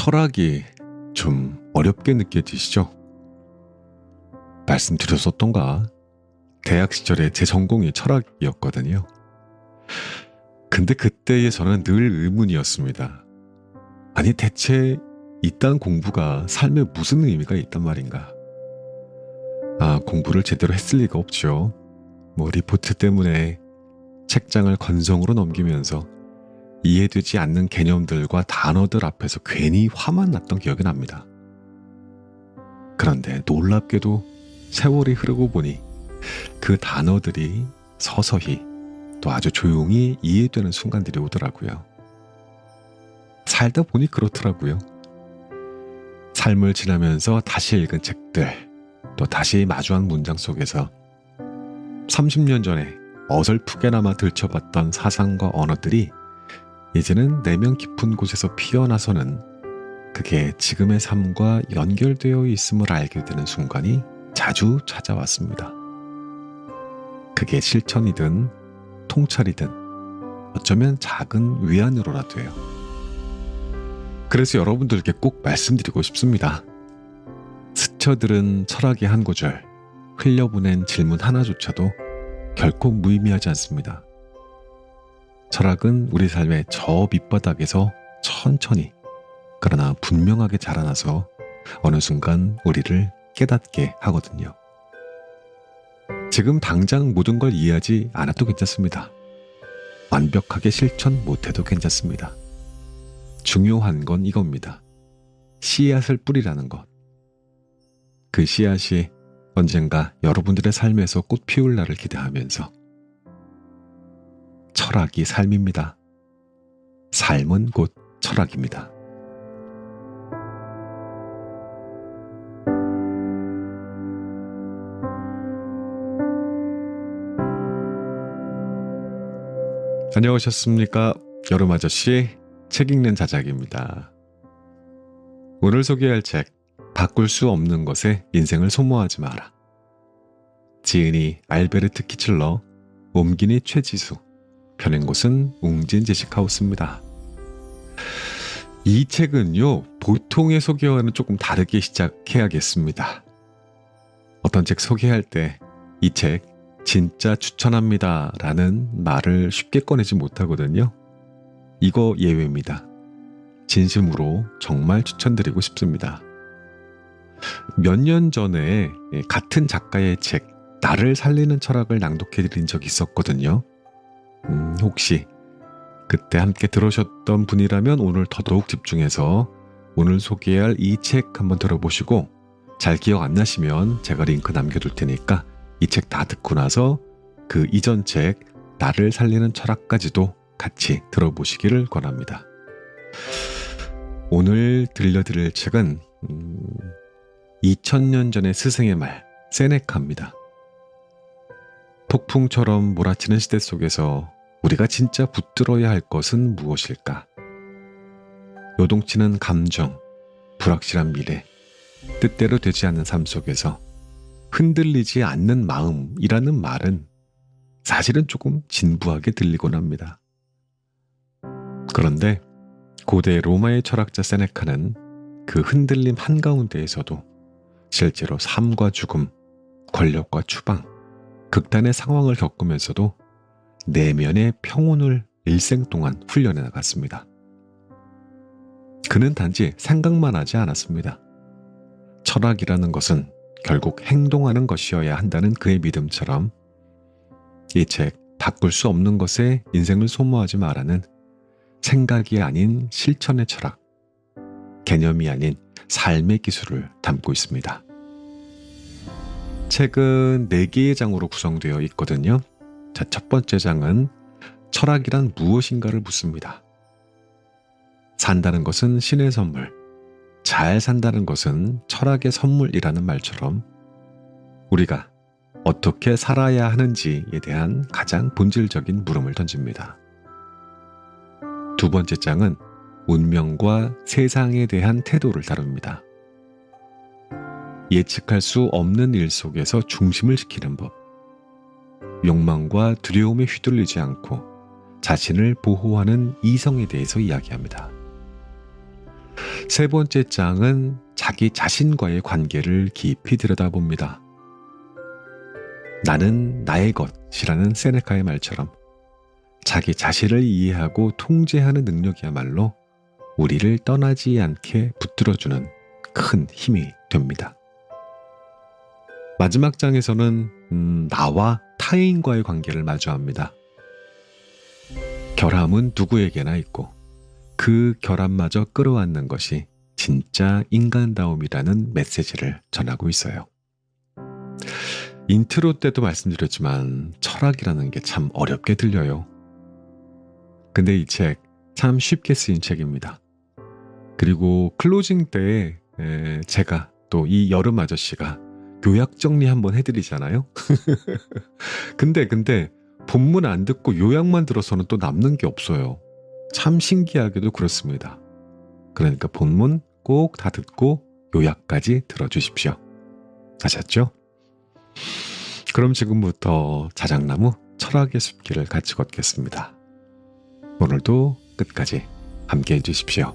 철학이 좀 어렵게 느껴지시죠? 말씀드렸었던가? 대학 시절에 제 전공이 철학이었거든요. 근데 그때의 저는 늘 의문이었습니다. 아니 대체 이딴 공부가 삶에 무슨 의미가 있단 말인가? 공부를 제대로 했을 리가 없죠. 리포트 때문에 책장을 건성으로 넘기면서 이해되지 않는 개념들과 단어들 앞에서 괜히 화만 났던 기억이 납니다. 그런데 놀랍게도 세월이 흐르고 보니 그 단어들이 서서히 또 아주 조용히 이해되는 순간들이 오더라고요. 살다 보니 그렇더라고요. 삶을 지나면서 다시 읽은 책들, 또 다시 마주한 문장 속에서 30년 전에 어설프게나마 들춰봤던 사상과 언어들이 이제는 내면 깊은 곳에서 피어나서는 그게 지금의 삶과 연결되어 있음을 알게 되는 순간이 자주 찾아왔습니다. 그게 실천이든 통찰이든 어쩌면 작은 위안으로라도요. 그래서 여러분들께 꼭 말씀드리고 싶습니다. 스쳐들은 철학의 한 구절, 흘려보낸 질문 하나조차도 결코 무의미하지 않습니다. 철학은 우리 삶의 저 밑바닥에서 천천히 그러나 분명하게 자라나서 어느 순간 우리를 깨닫게 하거든요. 지금 당장 모든 걸 이해하지 않아도 괜찮습니다. 완벽하게 실천 못해도 괜찮습니다. 중요한 건 이겁니다. 씨앗을 뿌리라는 것. 그 씨앗이 언젠가 여러분들의 삶에서 꽃 피울 날을 기대하면서 철학이 삶입니다. 삶은 곧 철학입니다. 안녕하셨습니까? 여름 아저씨 책 읽는 자작입니다. 오늘 소개할 책 바꿀 수 없는 것에 인생을 소모하지 마라. 지은이 알베르트 키칠러, 옴기니 최지수, 펴낸 곳은 웅진 제식하우스입니다. 이 책은요, 보통의 소개와는 조금 다르게 시작해야겠습니다. 어떤 책 소개할 때 이 책 진짜 추천합니다 라는 말을 쉽게 꺼내지 못하거든요. 이거 예외입니다. 진심으로 정말 추천드리고 싶습니다. 몇 년 전에 같은 작가의 책 나를 살리는 철학을 낭독해드린 적이 있었거든요. 혹시 그때 함께 들으셨던 분이라면 오늘 더더욱 집중해서 오늘 소개할 이 책 한번 들어보시고 잘 기억 안 나시면 제가 링크 남겨둘 테니까 이 책 다 듣고 나서 그 이전 책 나를 살리는 철학까지도 같이 들어보시기를 권합니다. 오늘 들려드릴 책은 2000년 전의 스승의 말 세네카입니다. 폭풍처럼 몰아치는 시대 속에서 우리가 진짜 붙들어야 할 것은 무엇일까? 요동치는 감정, 불확실한 미래, 뜻대로 되지 않는 삶 속에서 흔들리지 않는 마음이라는 말은 사실은 조금 진부하게 들리곤 합니다. 그런데 고대 로마의 철학자 세네카는 그 흔들림 한가운데에서도 실제로 삶과 죽음, 권력과 추방, 극단의 상황을 겪으면서도 내면의 평온을 일생 동안 훈련해 나갔습니다. 그는 단지 생각만 하지 않았습니다. 철학이라는 것은 결국 행동하는 것이어야 한다는 그의 믿음처럼 이 책 바꿀 수 없는 것에 인생을 소모하지 마라는 생각이 아닌 실천의 철학, 개념이 아닌 삶의 기술을 담고 있습니다. 책은 4개의 장으로 구성되어 있거든요. 자, 첫 번째 장은 철학이란 무엇인가를 묻습니다. 산다는 것은 신의 선물, 잘 산다는 것은 철학의 선물이라는 말처럼 우리가 어떻게 살아야 하는지에 대한 가장 본질적인 물음을 던집니다. 두 번째 장은 운명과 세상에 대한 태도를 다룹니다. 예측할 수 없는 일 속에서 중심을 지키는 법, 욕망과 두려움에 휘둘리지 않고 자신을 보호하는 이성에 대해서 이야기합니다. 세 번째 장은 자기 자신과의 관계를 깊이 들여다봅니다. 나는 나의 것이라는 세네카의 말처럼 자기 자신을 이해하고 통제하는 능력이야말로 우리를 떠나지 않게 붙들어주는 큰 힘이 됩니다. 마지막 장에서는 나와 타인과의 관계를 마주합니다. 결함은 누구에게나 있고 그 결함마저 끌어안는 것이 진짜 인간다움이라는 메시지를 전하고 있어요. 인트로 때도 말씀드렸지만 철학이라는 게 참 어렵게 들려요. 근데 이 책 참 쉽게 쓰인 책입니다. 그리고 클로징 때에 제가 또 이 여름 아저씨가 요약 정리 한번 해드리잖아요. 근데 본문 안 듣고 요약만 들어서는 또 남는 게 없어요. 참 신기하게도 그렇습니다. 그러니까 본문 꼭 다 듣고 요약까지 들어주십시오. 아셨죠? 그럼 지금부터 자작나무 철학의 숲길을 같이 걷겠습니다. 오늘도 끝까지 함께 해주십시오.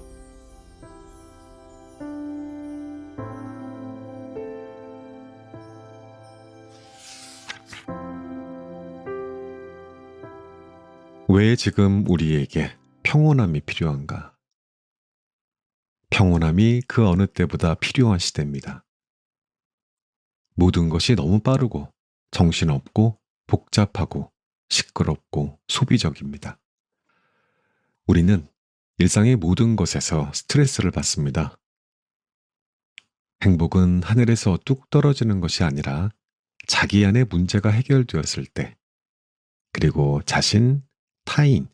왜 지금 우리에게 평온함이 필요한가? 평온함이 그 어느 때보다 필요한 시대입니다. 모든 것이 너무 빠르고 정신없고 복잡하고 시끄럽고 소비적입니다. 우리는 일상의 모든 것에서 스트레스를 받습니다. 행복은 하늘에서 뚝 떨어지는 것이 아니라 자기 안에 문제가 해결되었을 때, 그리고 자신, 타인,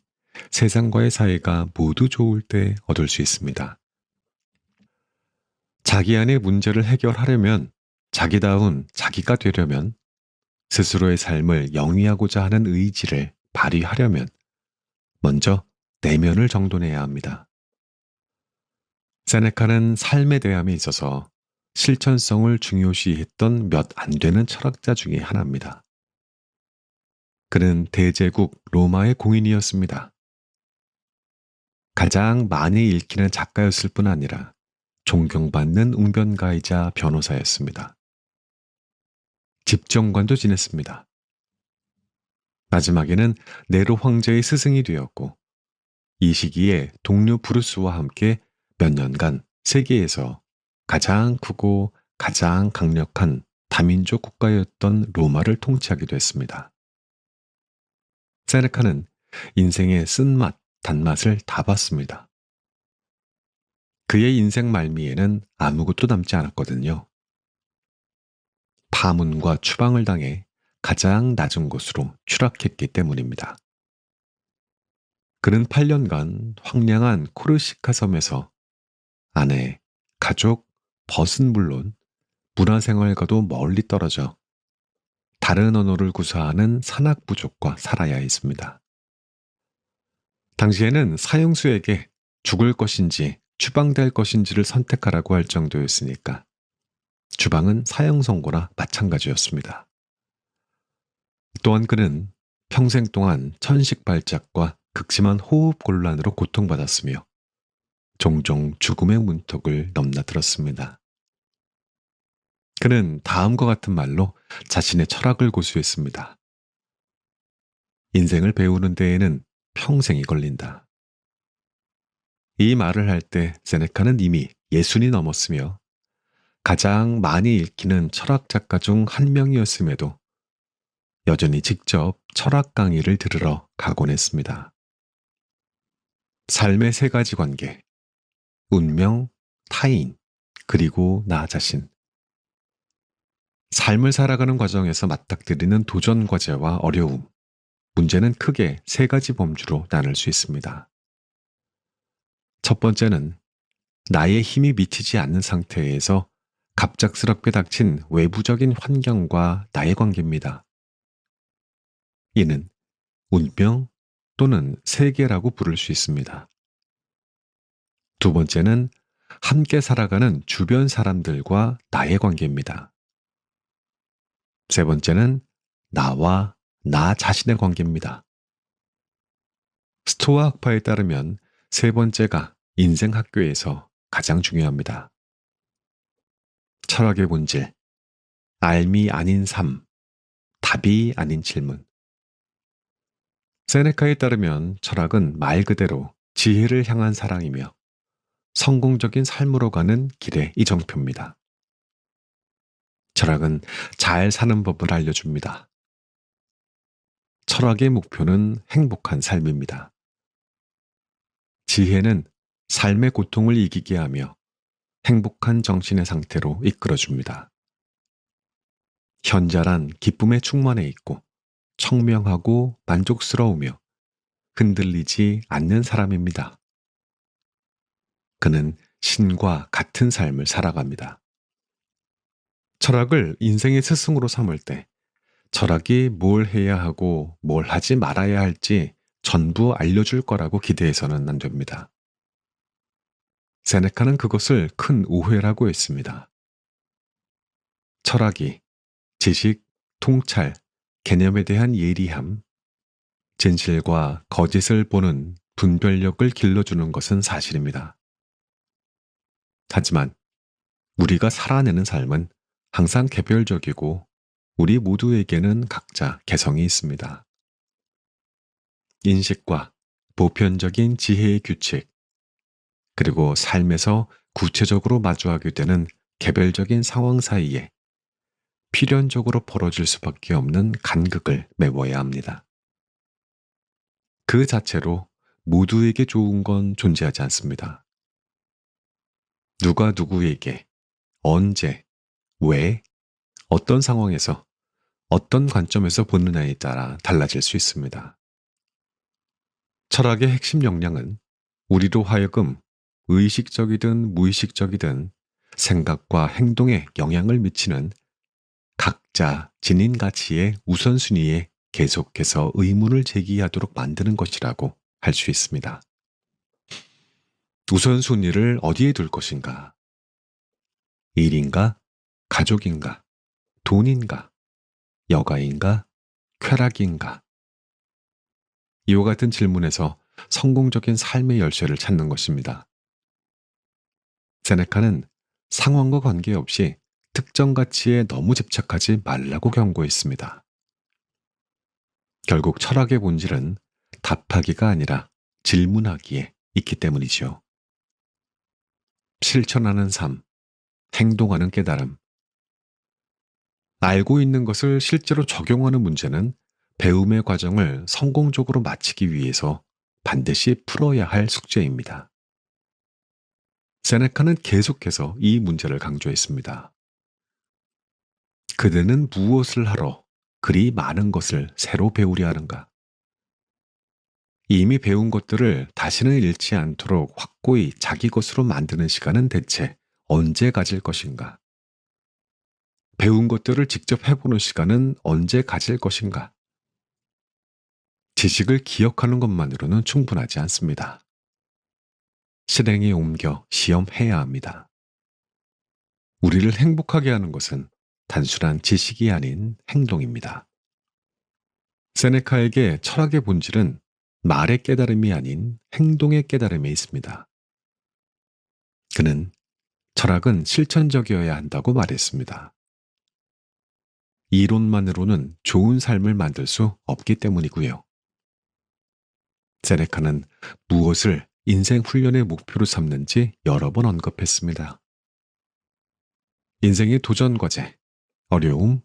세상과의 사이가 모두 좋을 때 얻을 수 있습니다. 자기 안의 문제를 해결하려면, 자기다운 자기가 되려면, 스스로의 삶을 영위하고자 하는 의지를 발휘하려면 먼저 내면을 정돈해야 합니다. 세네카는 삶의 대함에 있어서 실천성을 중요시했던 몇 안 되는 철학자 중에 하나입니다. 그는 대제국 로마의 공인이었습니다. 가장 많이 읽히는 작가였을 뿐 아니라 존경받는 웅변가이자 변호사였습니다. 집정관도 지냈습니다. 마지막에는 네로 황제의 스승이 되었고 이 시기에 동료 브루스와 함께 몇 년간 세계에서 가장 크고 가장 강력한 다민족 국가였던 로마를 통치하기도 했습니다. 세네카는 인생의 쓴맛, 단맛을 다 봤습니다. 그의 인생 말미에는 아무것도 남지 않았거든요. 파문과 추방을 당해 가장 낮은 곳으로 추락했기 때문입니다. 그는 8년간 황량한 코르시카 섬에서 아내, 가족, 벗은 물론 문화생활과도 멀리 떨어져 다른 언어를 구사하는 산악부족과 살아야 했습니다. 당시에는 사형수에게 죽을 것인지 추방될 것인지를 선택하라고 할 정도였으니까 추방은 사형 선고나 마찬가지였습니다. 또한 그는 평생 동안 천식발작과 극심한 호흡 곤란으로 고통받았으며 종종 죽음의 문턱을 넘나들었습니다. 그는 다음과 같은 말로 자신의 철학을 고수했습니다. 인생을 배우는 데에는 평생이 걸린다. 이 말을 할 때 세네카는 이미 60이 넘었으며 가장 많이 읽히는 철학 작가 중 한 명이었음에도 여전히 직접 철학 강의를 들으러 가곤 했습니다. 삶의 세 가지 관계, 운명, 타인, 그리고 나 자신. 삶을 살아가는 과정에서 맞닥뜨리는 도전 과제와 어려움, 문제는 크게 세 가지 범주로 나눌 수 있습니다. 첫 번째는 나의 힘이 미치지 않는 상태에서 갑작스럽게 닥친 외부적인 환경과 나의 관계입니다. 이는 운명 또는 세계라고 부를 수 있습니다. 두 번째는 함께 살아가는 주변 사람들과 나의 관계입니다. 세 번째는 나와 나 자신의 관계입니다. 스토아 학파에 따르면 세 번째가 인생 학교에서 가장 중요합니다. 철학의 본질, 알미 아닌 삶, 답이 아닌 질문. 세네카에 따르면 철학은 말 그대로 지혜를 향한 사랑이며 성공적인 삶으로 가는 길의 이정표입니다. 철학은 잘 사는 법을 알려줍니다. 철학의 목표는 행복한 삶입니다. 지혜는 삶의 고통을 이기게 하며 행복한 정신의 상태로 이끌어줍니다. 현자란 기쁨에 충만해 있고 청명하고 만족스러우며 흔들리지 않는 사람입니다. 그는 신과 같은 삶을 살아갑니다. 철학을 인생의 스승으로 삼을 때 철학이 뭘 해야 하고 뭘 하지 말아야 할지 전부 알려줄 거라고 기대해서는 안 됩니다. 세네카는 그것을 큰 오해라고 했습니다. 철학이 지식, 통찰, 개념에 대한 예리함, 진실과 거짓을 보는 분별력을 길러주는 것은 사실입니다. 하지만 우리가 살아내는 삶은 항상 개별적이고 우리 모두에게는 각자 개성이 있습니다. 인식과 보편적인 지혜의 규칙, 그리고 삶에서 구체적으로 마주하게 되는 개별적인 상황 사이에 필연적으로 벌어질 수밖에 없는 간극을 메워야 합니다. 그 자체로 모두에게 좋은 건 존재하지 않습니다. 누가 누구에게, 언제, 왜, 어떤 상황에서, 어떤 관점에서 보느냐에 따라 달라질 수 있습니다. 철학의 핵심 역량은 우리로 하여금 의식적이든 무의식적이든 생각과 행동에 영향을 미치는 각자 지닌 가치의 우선순위에 계속해서 의문을 제기하도록 만드는 것이라고 할 수 있습니다. 우선순위를 어디에 둘 것인가? 일인가? 가족인가? 돈인가? 여가인가? 쾌락인가? 이와 같은 질문에서 성공적인 삶의 열쇠를 찾는 것입니다. 세네카는 상황과 관계없이 특정 가치에 너무 집착하지 말라고 경고했습니다. 결국 철학의 본질은 답하기가 아니라 질문하기에 있기 때문이지요. 실천하는 삶, 행동하는 깨달음. 알고 있는 것을 실제로 적용하는 문제는 배움의 과정을 성공적으로 마치기 위해서 반드시 풀어야 할 숙제입니다. 세네카는 계속해서 이 문제를 강조했습니다. 그대는 무엇을 하러 그리 많은 것을 새로 배우려 하는가? 이미 배운 것들을 다시는 잃지 않도록 확고히 자기 것으로 만드는 시간은 대체 언제 가질 것인가? 배운 것들을 직접 해보는 시간은 언제 가질 것인가? 지식을 기억하는 것만으로는 충분하지 않습니다. 실행에 옮겨 시험해야 합니다. 우리를 행복하게 하는 것은 단순한 지식이 아닌 행동입니다. 세네카에게 철학의 본질은 말의 깨달음이 아닌 행동의 깨달음에 있습니다. 그는 철학은 실천적이어야 한다고 말했습니다. 이론만으로는 좋은 삶을 만들 수 없기 때문이고요. 세네카는 무엇을 인생 훈련의 목표로 삼는지 여러 번 언급했습니다. 인생의 도전 과제, 어려움,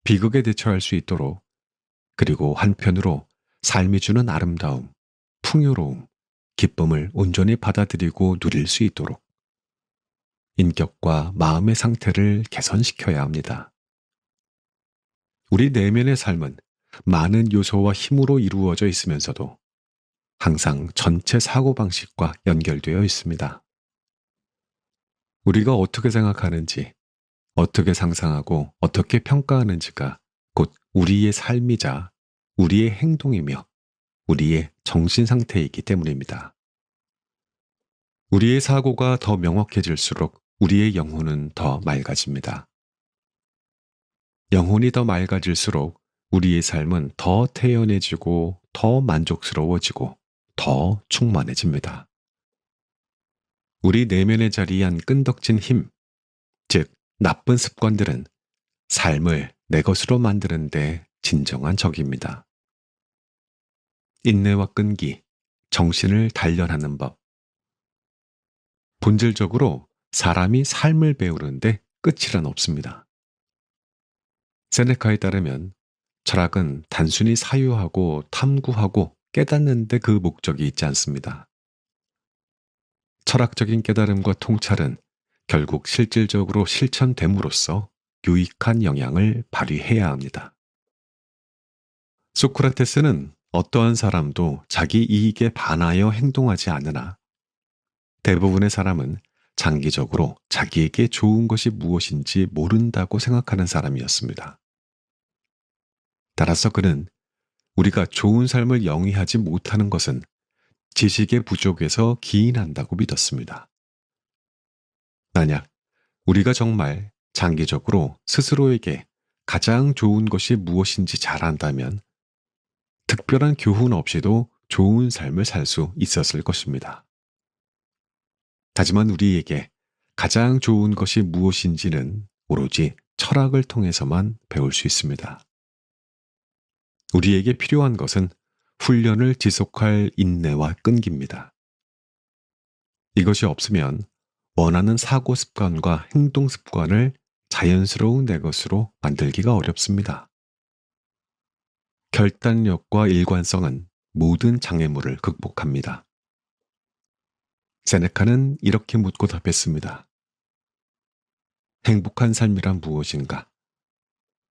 비극에 대처할 수 있도록, 그리고 한편으로 삶이 주는 아름다움, 풍요로움, 기쁨을 온전히 받아들이고 누릴 수 있도록 인격과 마음의 상태를 개선시켜야 합니다. 우리 내면의 삶은 많은 요소와 힘으로 이루어져 있으면서도 항상 전체 사고방식과 연결되어 있습니다. 우리가 어떻게 생각하는지, 어떻게 상상하고 어떻게 평가하는지가 곧 우리의 삶이자 우리의 행동이며 우리의 정신 상태이기 때문입니다. 우리의 사고가 더 명확해질수록 우리의 영혼은 더 맑아집니다. 영혼이 더 맑아질수록 우리의 삶은 더 태연해지고 더 만족스러워지고 더 충만해집니다. 우리 내면에 자리한 끈덕진 힘, 즉 나쁜 습관들은 삶을 내 것으로 만드는데 진정한 적입니다. 인내와 끈기, 정신을 단련하는 법. 본질적으로 사람이 삶을 배우는데 끝이란 없습니다. 세네카에 따르면 철학은 단순히 사유하고 탐구하고 깨닫는 데 그 목적이 있지 않습니다. 철학적인 깨달음과 통찰은 결국 실질적으로 실천됨으로써 유익한 영향을 발휘해야 합니다. 소크라테스는 어떠한 사람도 자기 이익에 반하여 행동하지 않으나 대부분의 사람은 장기적으로 자기에게 좋은 것이 무엇인지 모른다고 생각하는 사람이었습니다. 따라서 그는 우리가 좋은 삶을 영위하지 못하는 것은 지식의 부족에서 기인한다고 믿었습니다. 만약 우리가 정말 장기적으로 스스로에게 가장 좋은 것이 무엇인지 잘 안다면 특별한 교훈 없이도 좋은 삶을 살 수 있었을 것입니다. 하지만 우리에게 가장 좋은 것이 무엇인지는 오로지 철학을 통해서만 배울 수 있습니다. 우리에게 필요한 것은 훈련을 지속할 인내와 끈기입니다. 이것이 없으면 원하는 사고 습관과 행동 습관을 자연스러운 내 것으로 만들기가 어렵습니다. 결단력과 일관성은 모든 장애물을 극복합니다. 세네카는 이렇게 묻고 답했습니다. 행복한 삶이란 무엇인가?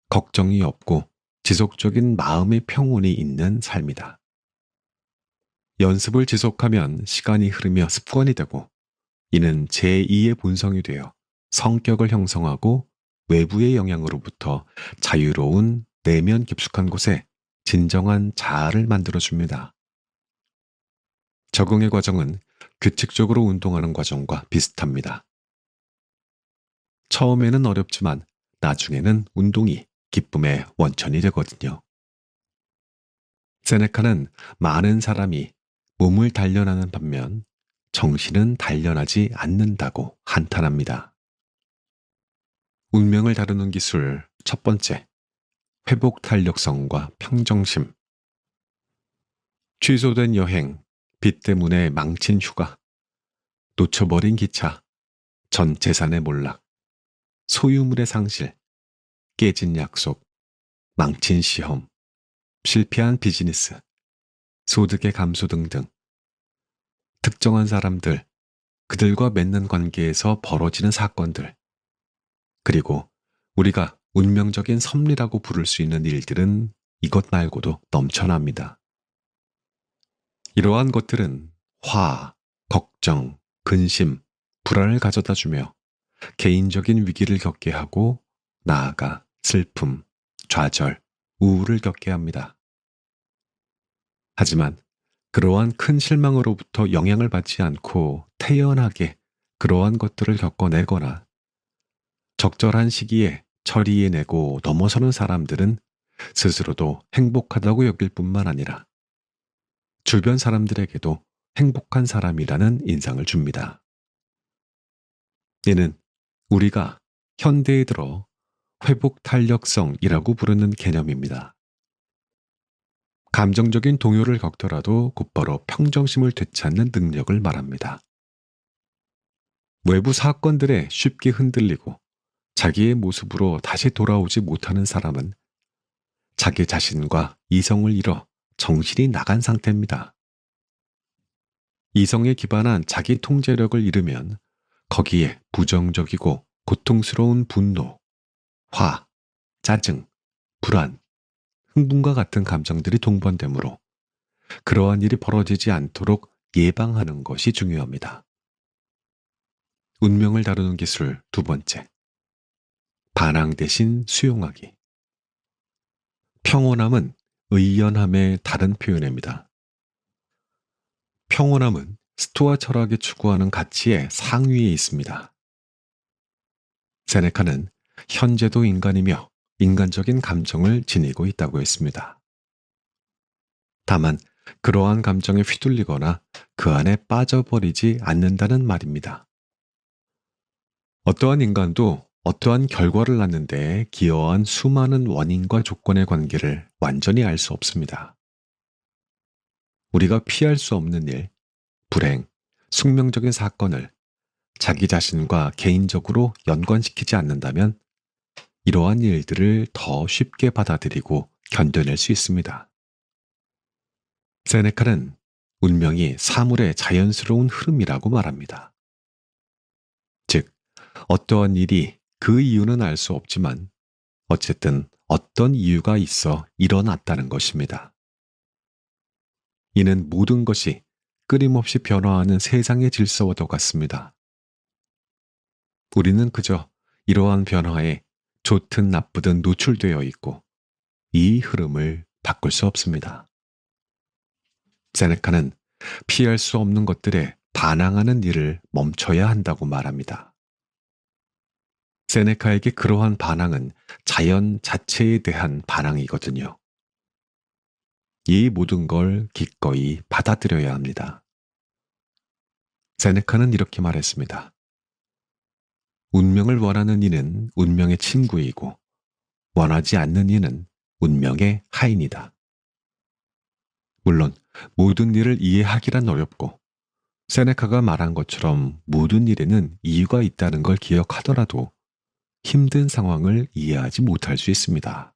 걱정이 없고 지속적인 마음의 평온이 있는 삶이다. 연습을 지속하면 시간이 흐르며 습관이 되고 이는 제2의 본성이 되어 성격을 형성하고 외부의 영향으로부터 자유로운 내면 깊숙한 곳에 진정한 자아를 만들어줍니다. 적응의 과정은 규칙적으로 운동하는 과정과 비슷합니다. 처음에는 어렵지만 나중에는 운동이 기쁨의 원천이 되거든요. 세네카는 많은 사람이 몸을 단련하는 반면 정신은 단련하지 않는다고 한탄합니다. 운명을 다루는 기술 첫 번째, 회복 탄력성과 평정심. 취소된 여행, 빚 때문에 망친 휴가, 놓쳐버린 기차, 전 재산의 몰락, 소유물의 상실, 깨진 약속, 망친 시험, 실패한 비즈니스, 소득의 감소 등등. 특정한 사람들, 그들과 맺는 관계에서 벌어지는 사건들, 그리고 우리가 운명적인 섭리라고 부를 수 있는 일들은 이것 말고도 넘쳐납니다. 이러한 것들은 화, 걱정, 근심, 불안을 가져다 주며 개인적인 위기를 겪게 하고 나아가 슬픔, 좌절, 우울을 겪게 합니다. 하지만 그러한 큰 실망으로부터 영향을 받지 않고 태연하게 그러한 것들을 겪어내거나 적절한 시기에 처리해내고 넘어서는 사람들은 스스로도 행복하다고 여길 뿐만 아니라 주변 사람들에게도 행복한 사람이라는 인상을 줍니다. 이는 우리가 현대에 들어 회복 탄력성이라고 부르는 개념입니다. 감정적인 동요를 겪더라도 곧바로 평정심을 되찾는 능력을 말합니다. 외부 사건들에 쉽게 흔들리고 자기의 모습으로 다시 돌아오지 못하는 사람은 자기 자신과 이성을 잃어 정신이 나간 상태입니다. 이성에 기반한 자기 통제력을 잃으면 거기에 부정적이고 고통스러운 분노, 화, 짜증, 불안, 흥분과 같은 감정들이 동반되므로 그러한 일이 벌어지지 않도록 예방하는 것이 중요합니다. 운명을 다루는 기술 두 번째. 반항 대신 수용하기. 평온함은 의연함의 다른 표현입니다. 평온함은 스토아 철학이 추구하는 가치의 상위에 있습니다. 세네카는 현재도 인간이며 인간적인 감정을 지니고 있다고 했습니다. 다만 그러한 감정에 휘둘리거나 그 안에 빠져버리지 않는다는 말입니다. 어떠한 인간도 어떠한 결과를 낳는데 기여한 수많은 원인과 조건의 관계를 완전히 알 수 없습니다. 우리가 피할 수 없는 일, 불행, 숙명적인 사건을 자기 자신과 개인적으로 연관시키지 않는다면 이러한 일들을 더 쉽게 받아들이고 견뎌낼 수 있습니다. 세네카는 운명이 사물의 자연스러운 흐름이라고 말합니다. 즉, 어떠한 일이 그 이유는 알 수 없지만 어쨌든 어떤 이유가 있어 일어났다는 것입니다. 이는 모든 것이 끊임없이 변화하는 세상의 질서와도 같습니다. 우리는 그저 이러한 변화에 좋든 나쁘든 노출되어 있고 이 흐름을 바꿀 수 없습니다. 세네카는 피할 수 없는 것들에 반항하는 일을 멈춰야 한다고 말합니다. 세네카에게 그러한 반항은 자연 자체에 대한 반항이거든요. 이 모든 걸 기꺼이 받아들여야 합니다. 세네카는 이렇게 말했습니다. 운명을 원하는 이는 운명의 친구이고 원하지 않는 이는 운명의 하인이다. 물론 모든 일을 이해하기란 어렵고 세네카가 말한 것처럼 모든 일에는 이유가 있다는 걸 기억하더라도 힘든 상황을 이해하지 못할 수 있습니다.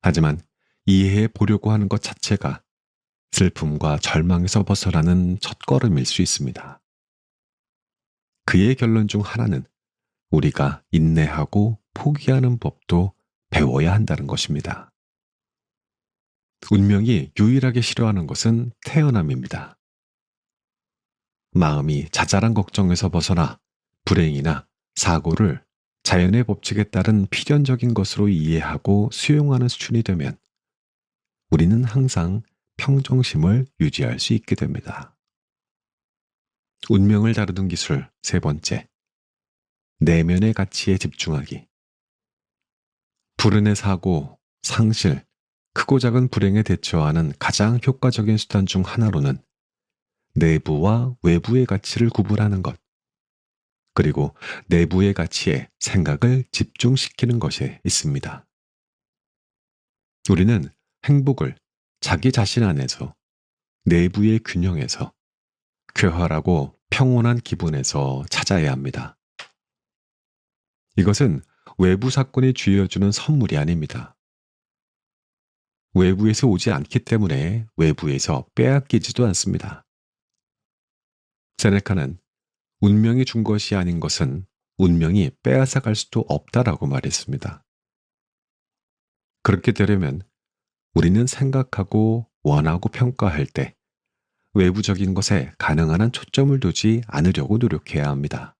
하지만 이해해 보려고 하는 것 자체가 슬픔과 절망에서 벗어나는 첫걸음일 수 있습니다. 그의 결론 중 하나는 우리가 인내하고 포기하는 법도 배워야 한다는 것입니다. 운명이 유일하게 싫어하는 것은 태어남입니다. 마음이 자잘한 걱정에서 벗어나 불행이나 사고를 자연의 법칙에 따른 필연적인 것으로 이해하고 수용하는 수준이 되면 우리는 항상 평정심을 유지할 수 있게 됩니다. 운명을 다루는 기술 세 번째, 내면의 가치에 집중하기. 불운의 사고, 상실, 크고 작은 불행에 대처하는 가장 효과적인 수단 중 하나로는 내부와 외부의 가치를 구분하는 것, 그리고 내부의 가치에 생각을 집중시키는 것에 있습니다. 우리는 행복을 자기 자신 안에서, 내부의 균형에서, 쾌활하고 평온한 기분에서 찾아야 합니다. 이것은 외부 사건이 쥐어주는 선물이 아닙니다. 외부에서 오지 않기 때문에 외부에서 빼앗기지도 않습니다. 세네카는 운명이 준 것이 아닌 것은 운명이 빼앗아 갈 수도 없다라고 말했습니다. 그렇게 되려면 우리는 생각하고 원하고 평가할 때 외부적인 것에 가능한 한 초점을 두지 않으려고 노력해야 합니다.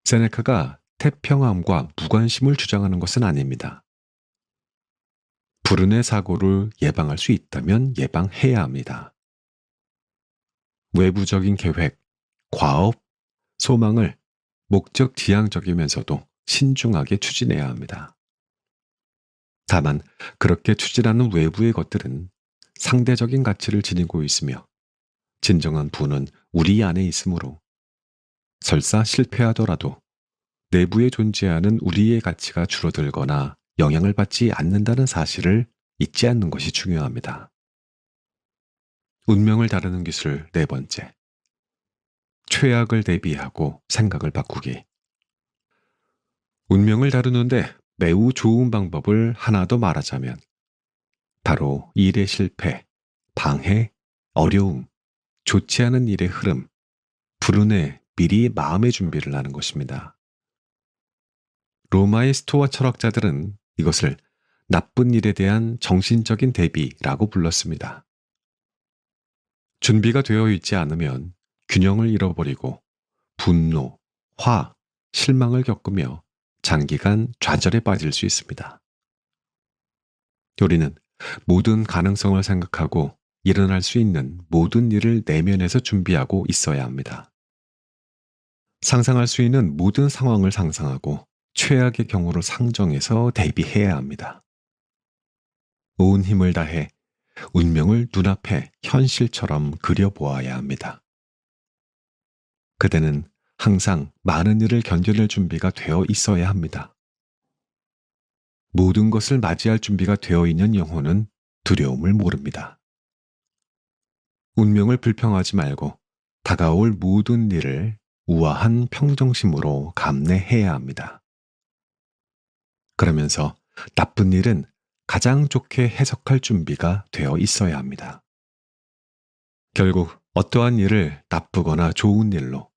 세네카가 태평함과 무관심을 주장하는 것은 아닙니다. 불운의 사고를 예방할 수 있다면 예방해야 합니다. 외부적인 계획, 과업, 소망을 목적 지향적이면서도 신중하게 추진해야 합니다. 다만 그렇게 추진하는 외부의 것들은 상대적인 가치를 지니고 있으며 진정한 부는 우리 안에 있으므로 설사 실패하더라도 내부에 존재하는 우리의 가치가 줄어들거나 영향을 받지 않는다는 사실을 잊지 않는 것이 중요합니다. 운명을 다루는 기술 네 번째. 최악을 대비하고 생각을 바꾸기. 운명을 다루는데 매우 좋은 방법을 하나 더 말하자면 바로 일의 실패, 방해, 어려움, 좋지 않은 일의 흐름, 불운에 미리 마음의 준비를 하는 것입니다. 로마의 스토아 철학자들은 이것을 나쁜 일에 대한 정신적인 대비라고 불렀습니다. 준비가 되어 있지 않으면 균형을 잃어버리고 분노, 화, 실망을 겪으며 장기간 좌절에 빠질 수 있습니다. 우리는 모든 가능성을 생각하고 일어날 수 있는 모든 일을 내면에서 준비하고 있어야 합니다. 상상할 수 있는 모든 상황을 상상하고 최악의 경우를 상정해서 대비해야 합니다. 온 힘을 다해 운명을 눈앞에 현실처럼 그려보아야 합니다. 그대는 항상 많은 일을 견뎌낼 준비가 되어 있어야 합니다. 모든 것을 맞이할 준비가 되어 있는 영혼은 두려움을 모릅니다. 운명을 불평하지 말고 다가올 모든 일을 우아한 평정심으로 감내해야 합니다. 그러면서 나쁜 일은 가장 좋게 해석할 준비가 되어 있어야 합니다. 결국 어떠한 일을 나쁘거나 좋은 일로,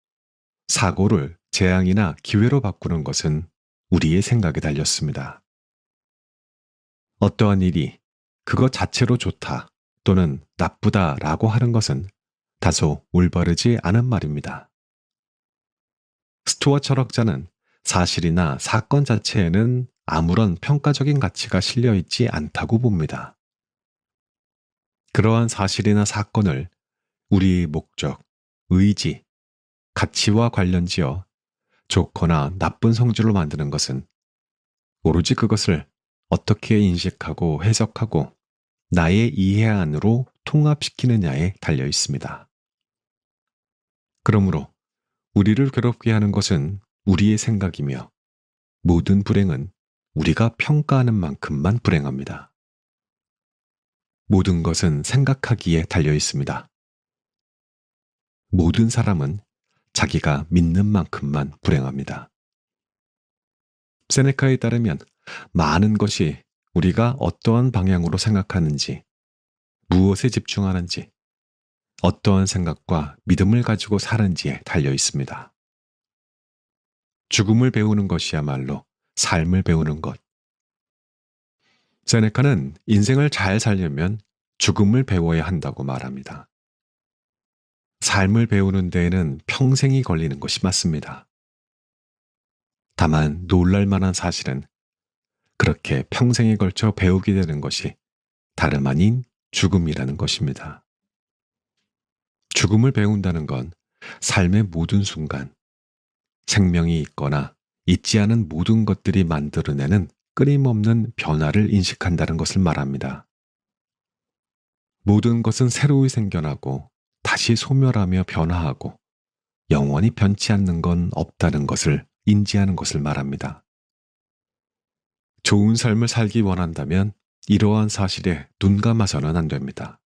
사고를 재앙이나 기회로 바꾸는 것은 우리의 생각에 달렸습니다. 어떠한 일이 그것 자체로 좋다 또는 나쁘다라고 하는 것은 다소 올바르지 않은 말입니다. 스투어 철학자는 사실이나 사건 자체에는 아무런 평가적인 가치가 실려 있지 않다고 봅니다. 그러한 사실이나 사건을 우리의 목적, 의지, 가치와 관련지어 좋거나 나쁜 성질로 만드는 것은 오로지 그것을 어떻게 인식하고 해석하고 나의 이해 안으로 통합시키느냐에 달려 있습니다. 그러므로 우리를 괴롭게 하는 것은 우리의 생각이며 모든 불행은 우리가 평가하는 만큼만 불행합니다. 모든 것은 생각하기에 달려 있습니다. 모든 사람은 자기가 믿는 만큼만 불행합니다. 세네카에 따르면 많은 것이 우리가 어떠한 방향으로 생각하는지, 무엇에 집중하는지, 어떠한 생각과 믿음을 가지고 사는지에 달려 있습니다. 죽음을 배우는 것이야말로 삶을 배우는 것. 세네카는 인생을 잘 살려면 죽음을 배워야 한다고 말합니다. 삶을 배우는 데에는 평생이 걸리는 것이 맞습니다. 다만 놀랄 만한 사실은 그렇게 평생에 걸쳐 배우게 되는 것이 다름 아닌 죽음이라는 것입니다. 죽음을 배운다는 건 삶의 모든 순간, 생명이 있거나 있지 않은 모든 것들이 만들어내는 끊임없는 변화를 인식한다는 것을 말합니다. 모든 것은 새로이 생겨나고 다시 소멸하며 변화하고 영원히 변치 않는 건 없다는 것을 인지하는 것을 말합니다. 좋은 삶을 살기 원한다면 이러한 사실에 눈 감아서는 안 됩니다.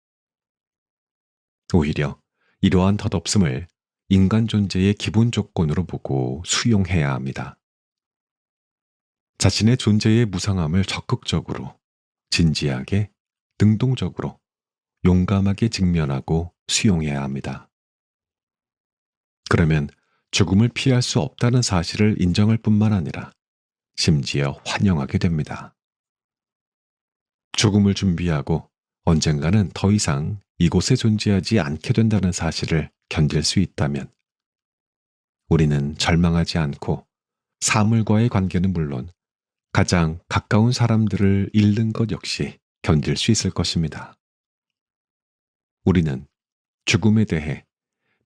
오히려 이러한 덧없음을 인간 존재의 기본 조건으로 보고 수용해야 합니다. 자신의 존재의 무상함을 적극적으로, 진지하게, 능동적으로, 용감하게 직면하고 수용해야 합니다. 그러면 죽음을 피할 수 없다는 사실을 인정할 뿐만 아니라 심지어 환영하게 됩니다. 죽음을 준비하고 언젠가는 더 이상 이곳에 존재하지 않게 된다는 사실을 견딜 수 있다면 우리는 절망하지 않고 사물과의 관계는 물론 가장 가까운 사람들을 잃는 것 역시 견딜 수 있을 것입니다. 우리는 죽음에 대해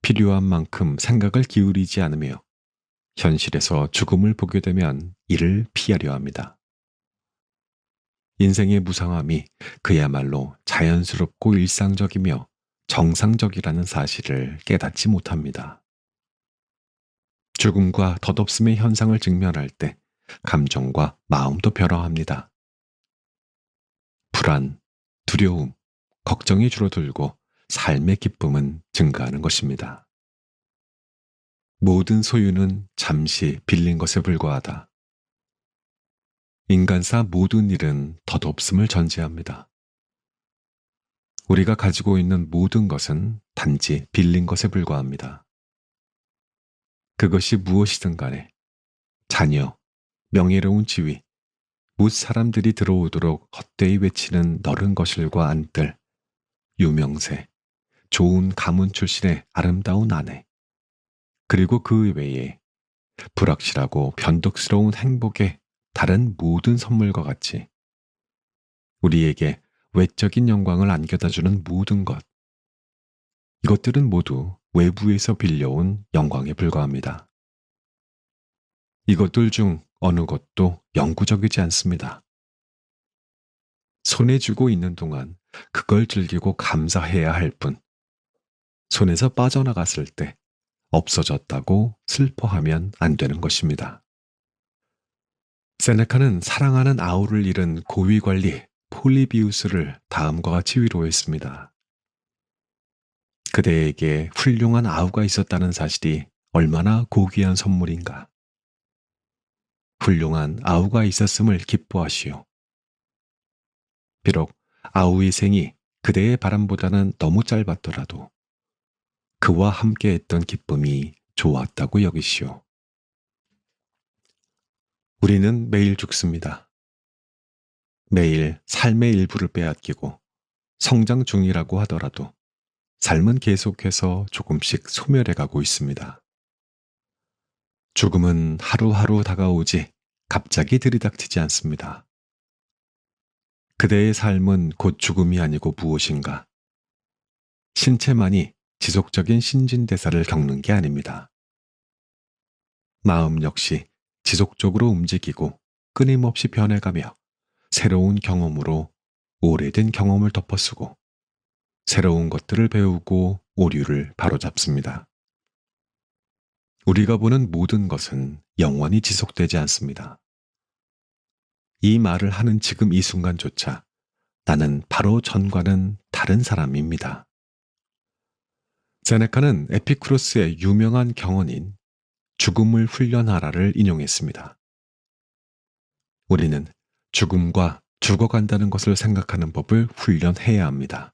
필요한 만큼 생각을 기울이지 않으며 현실에서 죽음을 보게 되면 이를 피하려 합니다. 인생의 무상함이 그야말로 자연스럽고 일상적이며 정상적이라는 사실을 깨닫지 못합니다. 죽음과 덧없음의 현상을 직면할 때 감정과 마음도 변화합니다. 불안, 두려움, 걱정이 줄어들고 삶의 기쁨은 증가하는 것입니다. 모든 소유는 잠시 빌린 것에 불과하다. 인간사 모든 일은 덧없음을 전제합니다. 우리가 가지고 있는 모든 것은 단지 빌린 것에 불과합니다. 그것이 무엇이든 간에 자녀, 명예로운 지위, 못 사람들이 들어오도록 헛되이 외치는 너른 거실과 안뜰, 유명세, 좋은 가문 출신의 아름다운 아내, 그리고 그 외에 불확실하고 변덕스러운 행복의 다른 모든 선물과 같이 우리에게 외적인 영광을 안겨다주는 모든 것, 이것들은 모두 외부에서 빌려온 영광에 불과합니다. 이것들 중 어느 것도 영구적이지 않습니다. 손에 쥐고 있는 동안 그걸 즐기고 감사해야 할 뿐, 손에서 빠져나갔을 때 없어졌다고 슬퍼하면 안 되는 것입니다. 세네카는 사랑하는 아우를 잃은 고위관리 폴리비우스를 다음과 같이 위로했습니다. 그대에게 훌륭한 아우가 있었다는 사실이 얼마나 고귀한 선물인가. 훌륭한 아우가 있었음을 기뻐하시오. 비록 아우의 생이 그대의 바람보다는 너무 짧았더라도 그와 함께했던 기쁨이 좋았다고 여기시오. 우리는 매일 죽습니다. 매일 삶의 일부를 빼앗기고 성장 중이라고 하더라도 삶은 계속해서 조금씩 소멸해 가고 있습니다. 죽음은 하루하루 다가오지 갑자기 들이닥치지 않습니다. 그대의 삶은 곧 죽음이 아니고 무엇인가? 신체만이 지속적인 신진대사를 겪는 게 아닙니다. 마음 역시 지속적으로 움직이고 끊임없이 변해가며 새로운 경험으로 오래된 경험을 덮어쓰고 새로운 것들을 배우고 오류를 바로잡습니다. 우리가 보는 모든 것은 영원히 지속되지 않습니다. 이 말을 하는 지금 이 순간조차 나는 바로 전과는 다른 사람입니다. 세네카는 에피쿠로스의 유명한 경언인 죽음을 훈련하라를 인용했습니다. 우리는 죽음과 죽어간다는 것을 생각하는 법을 훈련해야 합니다.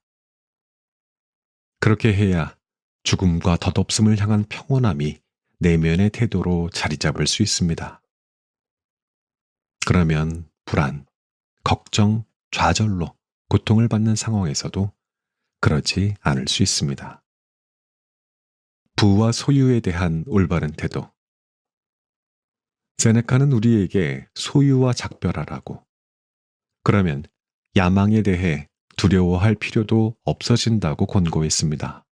그렇게 해야 죽음과 덧없음을 향한 평온함이 내면의 태도로 자리 잡을 수 있습니다. 그러면 불안, 걱정, 좌절로 고통을 받는 상황에서도 그러지 않을 수 있습니다. 부와 소유에 대한 올바른 태도. 세네카는 우리에게 소유와 작별하라고, 그러면 야망에 대해 두려워할 필요도 없어진다고 권고했습니다.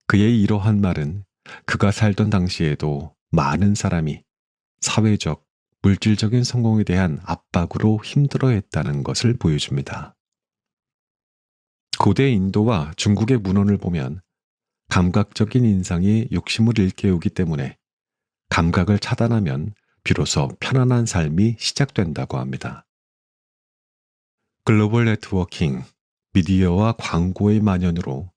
그의 이러한 말은 그가 살던 당시에도 많은 사람이 사회적, 물질적인 성공에 대한 압박으로 힘들어했다는 것을 보여줍니다. 고대 인도와 중국의 문헌을 보면 감각적인 인상이 욕심을 일깨우기 때문에 감각을 차단하면 비로소 편안한 삶이 시작된다고 합니다. 글로벌 네트워킹, 미디어와 광고의 만연으로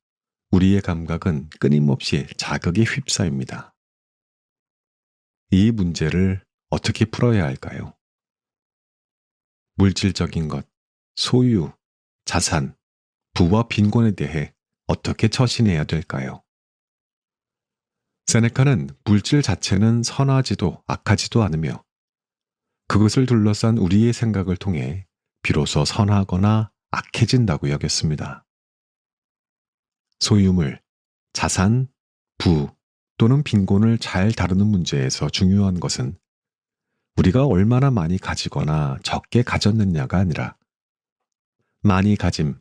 우리의 감각은 끊임없이 자극에 휩싸입니다. 이 문제를 어떻게 풀어야 할까요? 물질적인 것, 소유, 자산, 부와 빈곤에 대해 어떻게 처신해야 될까요? 세네카는 물질 자체는 선하지도 악하지도 않으며 그것을 둘러싼 우리의 생각을 통해 비로소 선하거나 악해진다고 여겼습니다. 소유물, 자산, 부 또는 빈곤을 잘 다루는 문제에서 중요한 것은 우리가 얼마나 많이 가지거나 적게 가졌느냐가 아니라 많이 가짐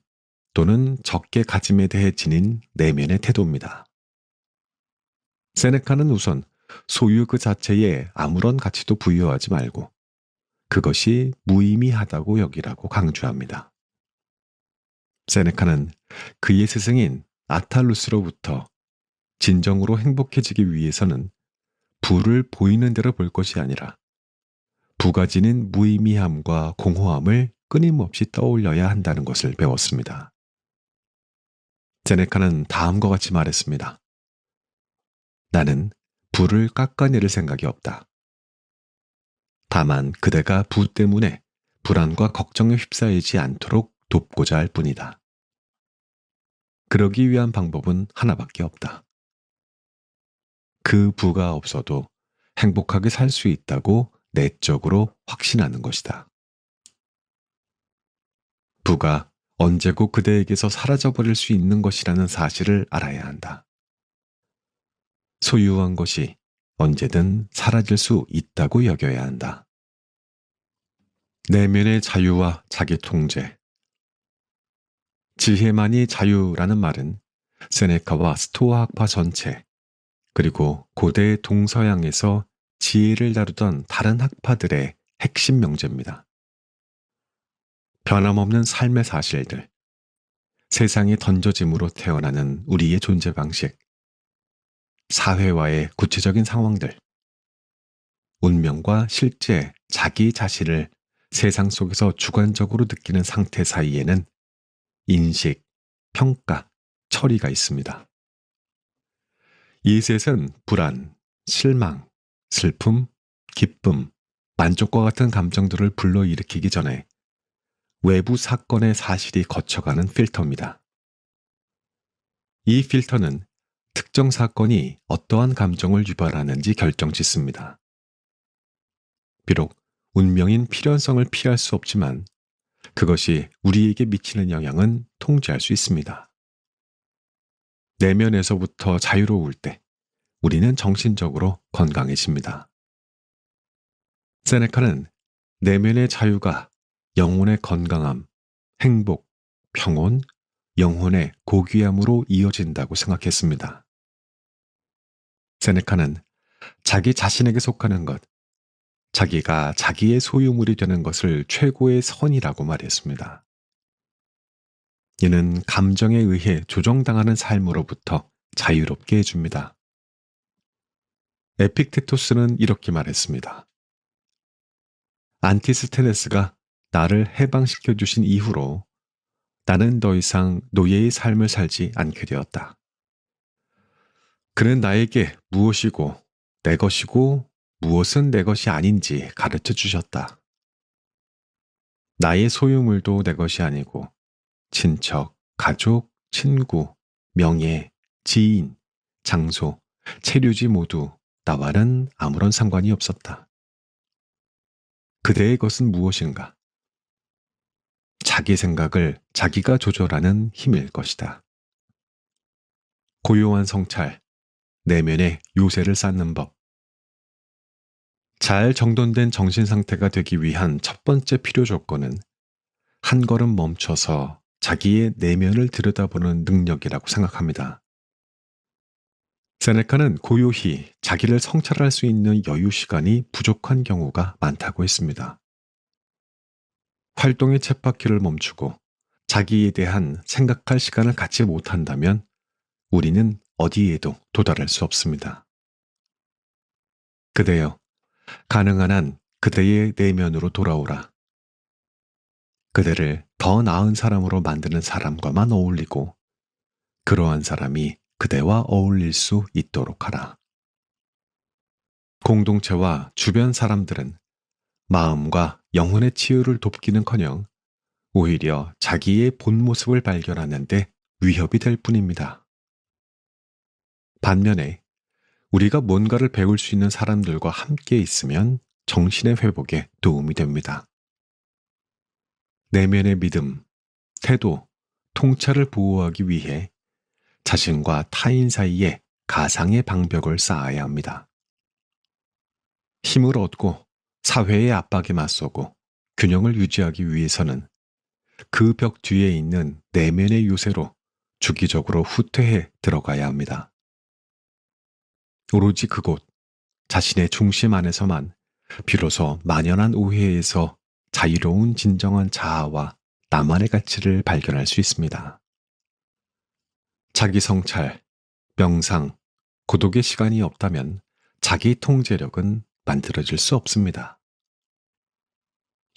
또는 적게 가짐에 대해 지닌 내면의 태도입니다. 세네카는 우선 소유 그 자체에 아무런 가치도 부여하지 말고 그것이 무의미하다고 여기라고 강조합니다. 세네카는 그의 스승인 아탈루스로부터 진정으로 행복해지기 위해서는 부를 보이는 대로 볼 것이 아니라 부가 지닌 무의미함과 공허함을 끊임없이 떠올려야 한다는 것을 배웠습니다. 세네카는 다음과 같이 말했습니다. 나는 부를 깎아내릴 생각이 없다. 다만 그대가 부 때문에 불안과 걱정에 휩싸이지 않도록 돕고자 할 뿐이다. 그러기 위한 방법은 하나밖에 없다. 그 부가 없어도 행복하게 살 수 있다고 내적으로 확신하는 것이다. 부가 언제고 그대에게서 사라져버릴 수 있는 것이라는 사실을 알아야 한다. 소유한 것이 언제든 사라질 수 있다고 여겨야 한다. 내면의 자유와 자기 통제. 지혜만이 자유라는 말은 세네카와 스토아 학파 전체, 그리고 고대 동서양에서 지혜를 다루던 다른 학파들의 핵심 명제입니다. 변함없는 삶의 사실들, 세상에 던져짐으로 태어나는 우리의 존재 방식, 사회와의 구체적인 상황들, 운명과 실제 자기 자신을 세상 속에서 주관적으로 느끼는 상태 사이에는 인식, 평가, 처리가 있습니다. 이 셋은 불안, 실망, 슬픔, 기쁨, 만족과 같은 감정들을 불러일으키기 전에 외부 사건의 사실이 거쳐가는 필터입니다. 이 필터는 특정 사건이 어떠한 감정을 유발하는지 결정짓습니다. 비록 운명인 필연성을 피할 수 없지만 그것이 우리에게 미치는 영향은 통제할 수 있습니다. 내면에서부터 자유로울 때 우리는 정신적으로 건강해집니다. 세네카는 내면의 자유가 영혼의 건강함, 행복, 평온, 영혼의 고귀함으로 이어진다고 생각했습니다. 세네카는 자기 자신에게 속하는 것, 자기가 자기의 소유물이 되는 것을 최고의 선이라고 말했습니다. 이는 감정에 의해 조정당하는 삶으로부터 자유롭게 해줍니다. 에픽테토스는 이렇게 말했습니다. 안티스테네스가 나를 해방시켜 주신 이후로 나는 더 이상 노예의 삶을 살지 않게 되었다. 그는 나에게 무엇이고 내 것이고 무엇은 내 것이 아닌지 가르쳐 주셨다. 나의 소유물도 내 것이 아니고 친척, 가족, 친구, 명예, 지인, 장소, 체류지 모두 나와는 아무런 상관이 없었다. 그대의 것은 무엇인가? 자기 생각을 자기가 조절하는 힘일 것이다. 고요한 성찰, 내면의 요새를 쌓는 법. 잘 정돈된 정신 상태가 되기 위한 첫 번째 필요 조건은 한 걸음 멈춰서 자기의 내면을 들여다보는 능력이라고 생각합니다. 세네카는 고요히 자기를 성찰할 수 있는 여유 시간이 부족한 경우가 많다고 했습니다. 활동의 쳇바퀴를 멈추고 자기에 대한 생각할 시간을 갖지 못한다면 우리는 어디에도 도달할 수 없습니다. 그대여, 가능한 한 그대의 내면으로 돌아오라. 그대를 더 나은 사람으로 만드는 사람과만 어울리고 그러한 사람이 그대와 어울릴 수 있도록 하라. 공동체와 주변 사람들은 마음과 영혼의 치유를 돕기는커녕 오히려 자기의 본 모습을 발견하는데 위협이 될 뿐입니다. 반면에 우리가 뭔가를 배울 수 있는 사람들과 함께 있으면 정신의 회복에 도움이 됩니다. 내면의 믿음, 태도, 통찰을 보호하기 위해 자신과 타인 사이에 가상의 방벽을 쌓아야 합니다. 힘을 얻고 사회의 압박에 맞서고 균형을 유지하기 위해서는 그 벽 뒤에 있는 내면의 요새로 주기적으로 후퇴해 들어가야 합니다. 오로지 그곳, 자신의 중심 안에서만 비로소 만연한 오해에서 자유로운 진정한 자아와 나만의 가치를 발견할 수 있습니다. 자기 성찰, 명상, 고독의 시간이 없다면 자기 통제력은 만들어질 수 없습니다.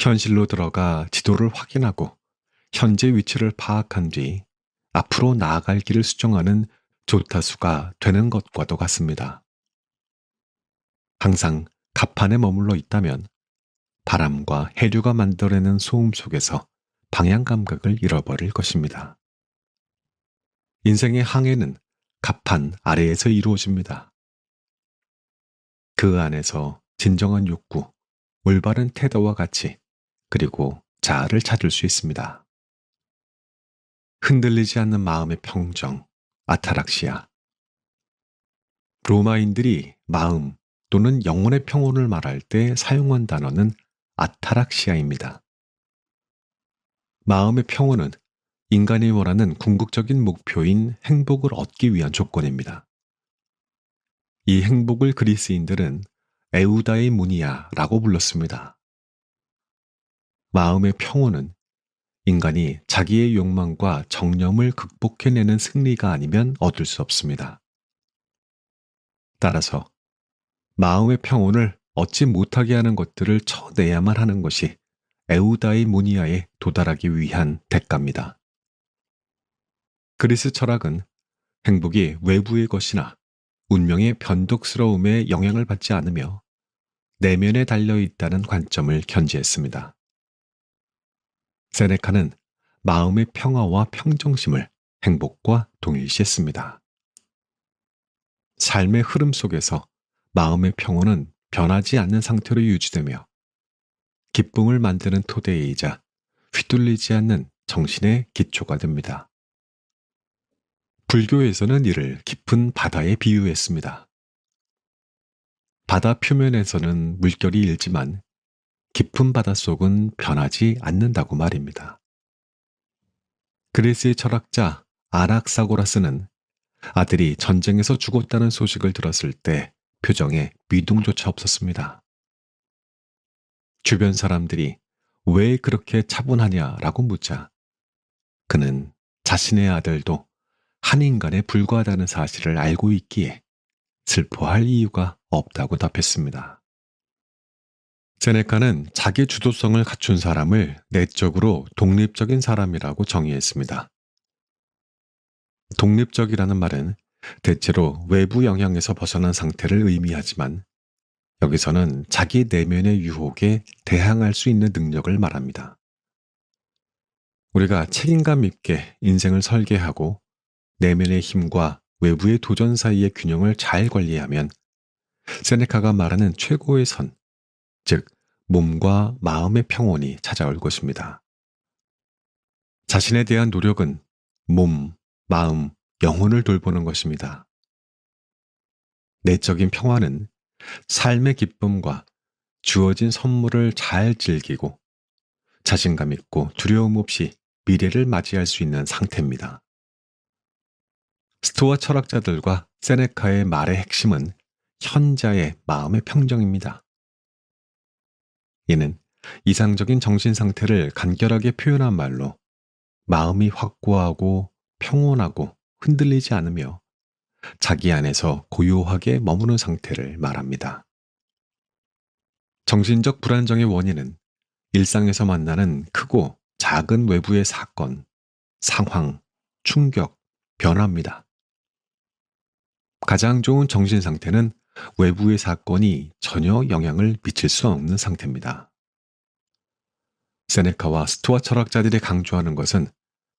현실로 들어가 지도를 확인하고 현재 위치를 파악한 뒤 앞으로 나아갈 길을 수정하는 조타수가 되는 것과도 같습니다. 항상 갑판에 머물러 있다면 바람과 해류가 만들어내는 소음 속에서 방향 감각을 잃어버릴 것입니다. 인생의 항해는 갑판 아래에서 이루어집니다. 그 안에서 진정한 욕구, 올바른 태도와 가치, 그리고 자아를 찾을 수 있습니다. 흔들리지 않는 마음의 평정, 아타락시아. 로마인들이 마음 또는 영혼의 평온을 말할 때 사용한 단어는 아타락시아입니다. 마음의 평온은 인간이 원하는 궁극적인 목표인 행복을 얻기 위한 조건입니다. 이 행복을 그리스인들은 에우다이모니아라고 불렀습니다. 마음의 평온은 인간이 자기의 욕망과 정념을 극복해내는 승리가 아니면 얻을 수 없습니다. 따라서 마음의 평온을 얻지 못하게 하는 것들을 쳐내야만 하는 것이 에우다이모니아에 도달하기 위한 대가입니다. 그리스 철학은 행복이 외부의 것이나 운명의 변덕스러움에 영향을 받지 않으며 내면에 달려 있다는 관점을 견지했습니다. 세네카는 마음의 평화와 평정심을 행복과 동일시했습니다. 삶의 흐름 속에서 마음의 평온은 변하지 않는 상태로 유지되며 기쁨을 만드는 토대이자 휘둘리지 않는 정신의 기초가 됩니다. 불교에서는 이를 깊은 바다에 비유했습니다. 바다 표면에서는 물결이 일지만 깊은 바닷속은 변하지 않는다고 말입니다. 그리스의 철학자 아낙사고라스는 아들이 전쟁에서 죽었다는 소식을 들었을 때 표정에 미동조차 없었습니다. 주변 사람들이 왜 그렇게 차분하냐라고 묻자 그는 자신의 아들도 한 인간에 불과하다는 사실을 알고 있기에 슬퍼할 이유가 없다고 답했습니다. 세네카는 자기 주도성을 갖춘 사람을 내적으로 독립적인 사람이라고 정의했습니다. 독립적이라는 말은 대체로 외부 영향에서 벗어난 상태를 의미하지만 여기서는 자기 내면의 유혹에 대항할 수 있는 능력을 말합니다. 우리가 책임감 있게 인생을 설계하고 내면의 힘과 외부의 도전 사이의 균형을 잘 관리하면 세네카가 말하는 최고의 선, 즉 몸과 마음의 평온이 찾아올 것입니다. 자신에 대한 노력은 몸, 마음, 영혼을 돌보는 것입니다. 내적인 평화는 삶의 기쁨과 주어진 선물을 잘 즐기고 자신감 있고 두려움 없이 미래를 맞이할 수 있는 상태입니다. 스토아 철학자들과 세네카의 말의 핵심은 현자의 마음의 평정입니다. 이는 이상적인 정신 상태를 간결하게 표현한 말로 마음이 확고하고 평온하고 흔들리지 않으며 자기 안에서 고요하게 머무는 상태를 말합니다. 정신적 불안정의 원인은 일상에서 만나는 크고 작은 외부의 사건, 상황, 충격, 변화입니다. 가장 좋은 정신 상태는 외부의 사건이 전혀 영향을 미칠 수 없는 상태입니다. 세네카와 스토아 철학자들이 강조하는 것은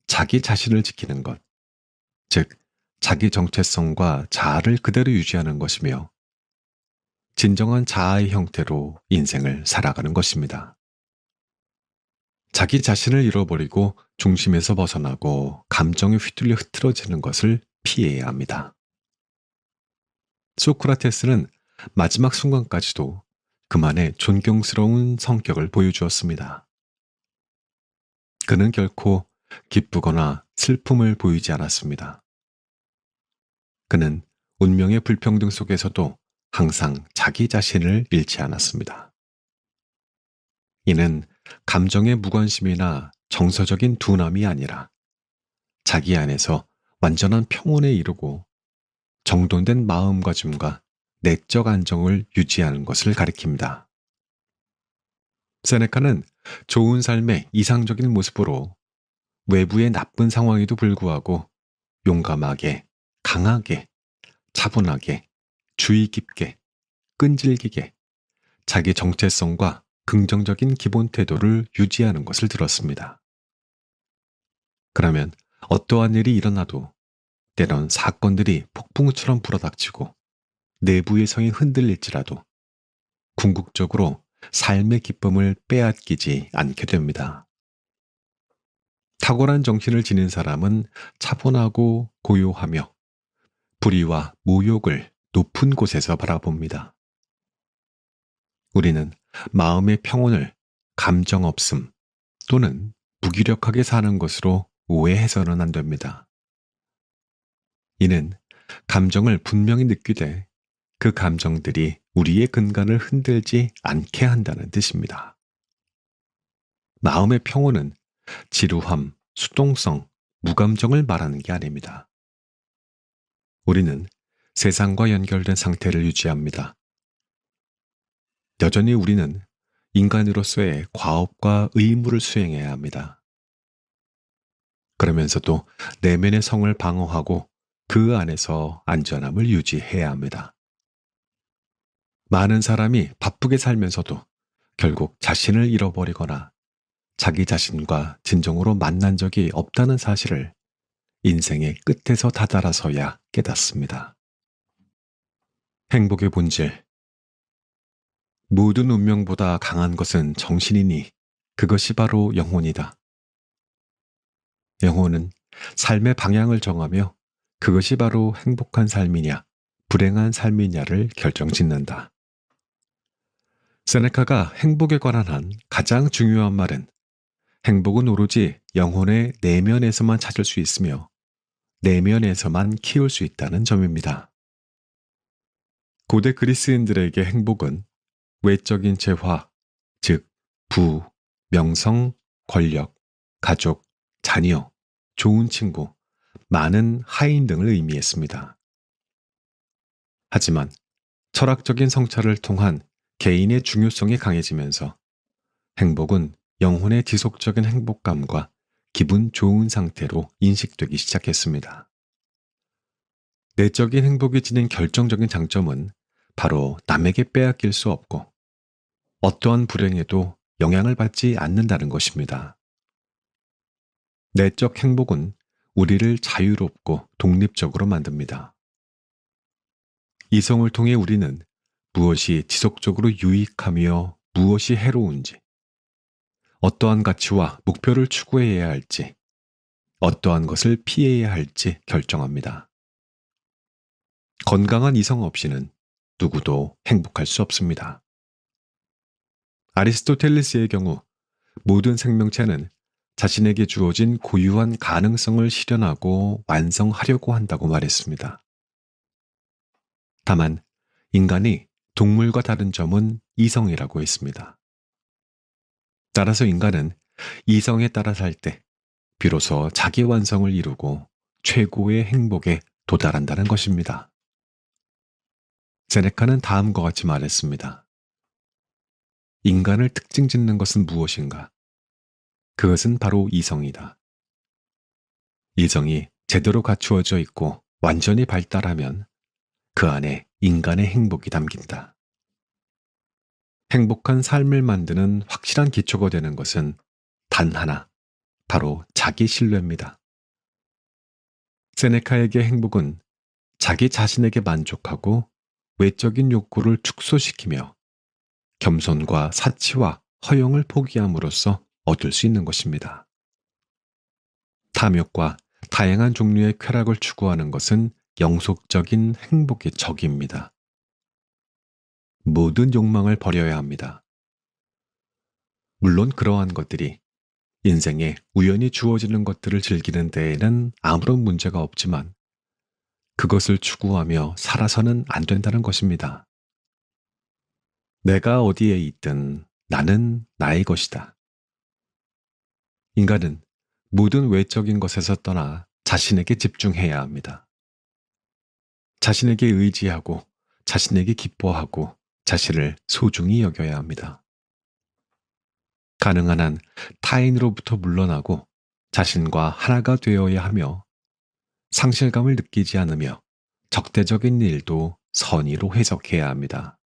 자기 자신을 지키는 것, 즉 자기 정체성과 자아를 그대로 유지하는 것이며 진정한 자아의 형태로 인생을 살아가는 것입니다. 자기 자신을 잃어버리고 중심에서 벗어나고 감정에 휘둘려 흐트러지는 것을 피해야 합니다. 소크라테스는 마지막 순간까지도 그만의 존경스러운 성격을 보여주었습니다. 그는 결코 기쁘거나 슬픔을 보이지 않았습니다. 그는 운명의 불평등 속에서도 항상 자기 자신을 잃지 않았습니다. 이는 감정의 무관심이나 정서적인 둔함이 아니라 자기 안에서 완전한 평온에 이르고 정돈된 마음가짐과 내적 안정을 유지하는 것을 가리킵니다. 세네카는 좋은 삶의 이상적인 모습으로 외부의 나쁜 상황에도 불구하고 용감하게, 강하게, 차분하게, 주의 깊게, 끈질기게 자기 정체성과 긍정적인 기본 태도를 유지하는 것을 들었습니다. 그러면 어떠한 일이 일어나도 때론 사건들이 폭풍우처럼 불어닥치고 내부의 성이 흔들릴지라도 궁극적으로 삶의 기쁨을 빼앗기지 않게 됩니다. 탁월한 정신을 지닌 사람은 차분하고 고요하며 불의와 모욕을 높은 곳에서 바라봅니다. 우리는 마음의 평온을 감정 없음 또는 무기력하게 사는 것으로 오해해서는 안 됩니다. 이는 감정을 분명히 느끼되 그 감정들이 우리의 근간을 흔들지 않게 한다는 뜻입니다. 마음의 평온은 지루함, 수동성, 무감정을 말하는 게 아닙니다. 우리는 세상과 연결된 상태를 유지합니다. 여전히 우리는 인간으로서의 과업과 의무를 수행해야 합니다. 그러면서도 내면의 성을 방어하고 그 안에서 안전함을 유지해야 합니다. 많은 사람이 바쁘게 살면서도 결국 자신을 잃어버리거나 자기 자신과 진정으로 만난 적이 없다는 사실을 인생의 끝에서 다다라서야 깨닫습니다. 행복의 본질. 모든 운명보다 강한 것은 정신이니 그것이 바로 영혼이다. 영혼은 삶의 방향을 정하며 그것이 바로 행복한 삶이냐, 불행한 삶이냐를 결정짓는다. 세네카가 행복에 관한 한 가장 중요한 말은 행복은 오로지 영혼의 내면에서만 찾을 수 있으며 내면에서만 키울 수 있다는 점입니다. 고대 그리스인들에게 행복은 외적인 재화, 즉 부, 명성, 권력, 가족, 자녀, 좋은 친구, 많은 하인 등을 의미했습니다. 하지만 철학적인 성찰을 통한 개인의 중요성이 강해지면서 행복은 영혼의 지속적인 행복감과 기분 좋은 상태로 인식되기 시작했습니다. 내적인 행복이 지닌 결정적인 장점은 바로 남에게 빼앗길 수 없고 어떠한 불행에도 영향을 받지 않는다는 것입니다. 내적 행복은 우리를 자유롭고 독립적으로 만듭니다. 이성을 통해 우리는 무엇이 지속적으로 유익하며 무엇이 해로운지, 어떠한 가치와 목표를 추구해야 할지, 어떠한 것을 피해야 할지 결정합니다. 건강한 이성 없이는 누구도 행복할 수 없습니다. 아리스토텔레스의 경우 모든 생명체는 자신에게 주어진 고유한 가능성을 실현하고 완성하려고 한다고 말했습니다. 다만 인간이 동물과 다른 점은 이성이라고 했습니다. 따라서 인간은 이성에 따라 살 때 비로소 자기 완성을 이루고 최고의 행복에 도달한다는 것입니다. 세네카는 다음과 같이 말했습니다. 인간을 특징 짓는 것은 무엇인가? 그것은 바로 이성이다. 이성이 제대로 갖추어져 있고 완전히 발달하면 그 안에 인간의 행복이 담긴다. 행복한 삶을 만드는 확실한 기초가 되는 것은 단 하나, 바로 자기 신뢰입니다. 세네카에게 행복은 자기 자신에게 만족하고 외적인 욕구를 축소시키며 겸손과 사치와 허용을 포기함으로써 얻을 수 있는 것입니다. 탐욕과 다양한 종류의 쾌락을 추구하는 것은 영속적인 행복의 적입니다. 모든 욕망을 버려야 합니다. 물론 그러한 것들이 인생에 우연히 주어지는 것들을 즐기는 데에는 아무런 문제가 없지만 그것을 추구하며 살아서는 안 된다는 것입니다. 내가 어디에 있든 나는 나의 것이다. 인간은 모든 외적인 것에서 떠나 자신에게 집중해야 합니다. 자신에게 의지하고 자신에게 기뻐하고 자신을 소중히 여겨야 합니다. 가능한 한 타인으로부터 물러나고 자신과 하나가 되어야 하며 상실감을 느끼지 않으며 적대적인 일도 선의로 해석해야 합니다.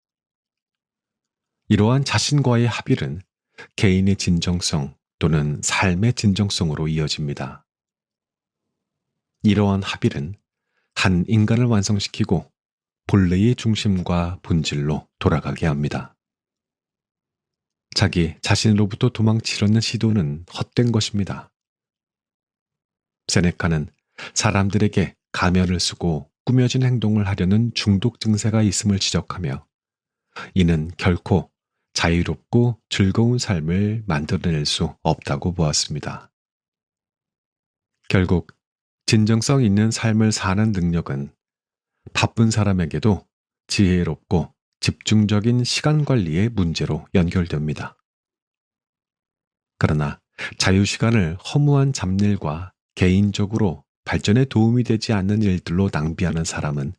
이러한 자신과의 합일은 개인의 진정성 또는 삶의 진정성으로 이어집니다. 이러한 합일은 한 인간을 완성시키고 본래의 중심과 본질로 돌아가게 합니다. 자기 자신으로부터 도망치려는 시도는 헛된 것입니다. 세네카는 사람들에게 가면을 쓰고 꾸며진 행동을 하려는 중독 증세가 있음을 지적하며 이는 결코 자유롭고 즐거운 삶을 만들어낼 수 없다고 보았습니다. 결국 진정성 있는 삶을 사는 능력은 바쁜 사람에게도 지혜롭고 집중적인 시간 관리의 문제로 연결됩니다. 그러나 자유시간을 허무한 잡일과 개인적으로 발전에 도움이 되지 않는 일들로 낭비하는 사람은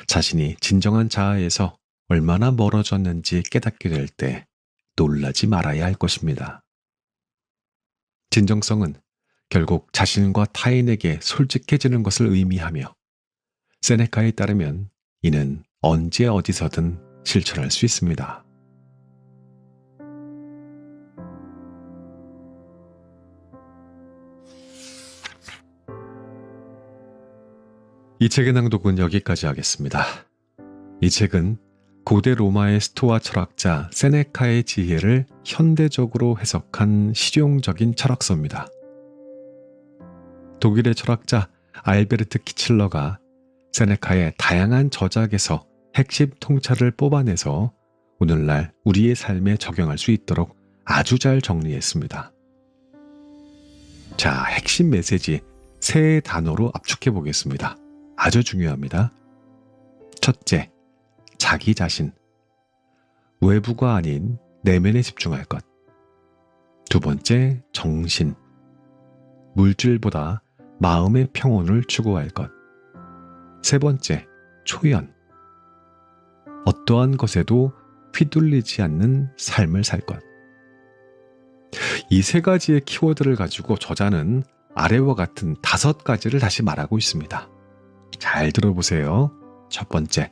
자신이 진정한 자아에서 얼마나 멀어졌는지 깨닫게 될 때 놀라지 말아야 할 것입니다. 진정성은 결국 자신과 타인에게 솔직해지는 것을 의미하며 세네카에 따르면 이는 언제 어디서든 실천할 수 있습니다. 이 책의 낭독은 여기까지 하겠습니다. 이 책은 고대 로마의 스토아 철학자 세네카의 지혜를 현대적으로 해석한 실용적인 철학서입니다. 독일의 철학자 알베르트 키칠러가 세네카의 다양한 저작에서 핵심 통찰을 뽑아내서 오늘날 우리의 삶에 적용할 수 있도록 아주 잘 정리했습니다. 자, 핵심 메시지 세 단어로 압축해 보겠습니다. 아주 중요합니다. 첫째, 자기 자신. 외부가 아닌 내면에 집중할 것. 두 번째, 정신. 물질보다 마음의 평온을 추구할 것. 세 번째, 초연. 어떠한 것에도 휘둘리지 않는 삶을 살 것. 이 세 가지의 키워드를 가지고 저자는 아래와 같은 5가지를 다시 말하고 있습니다. 잘 들어보세요. 첫 번째,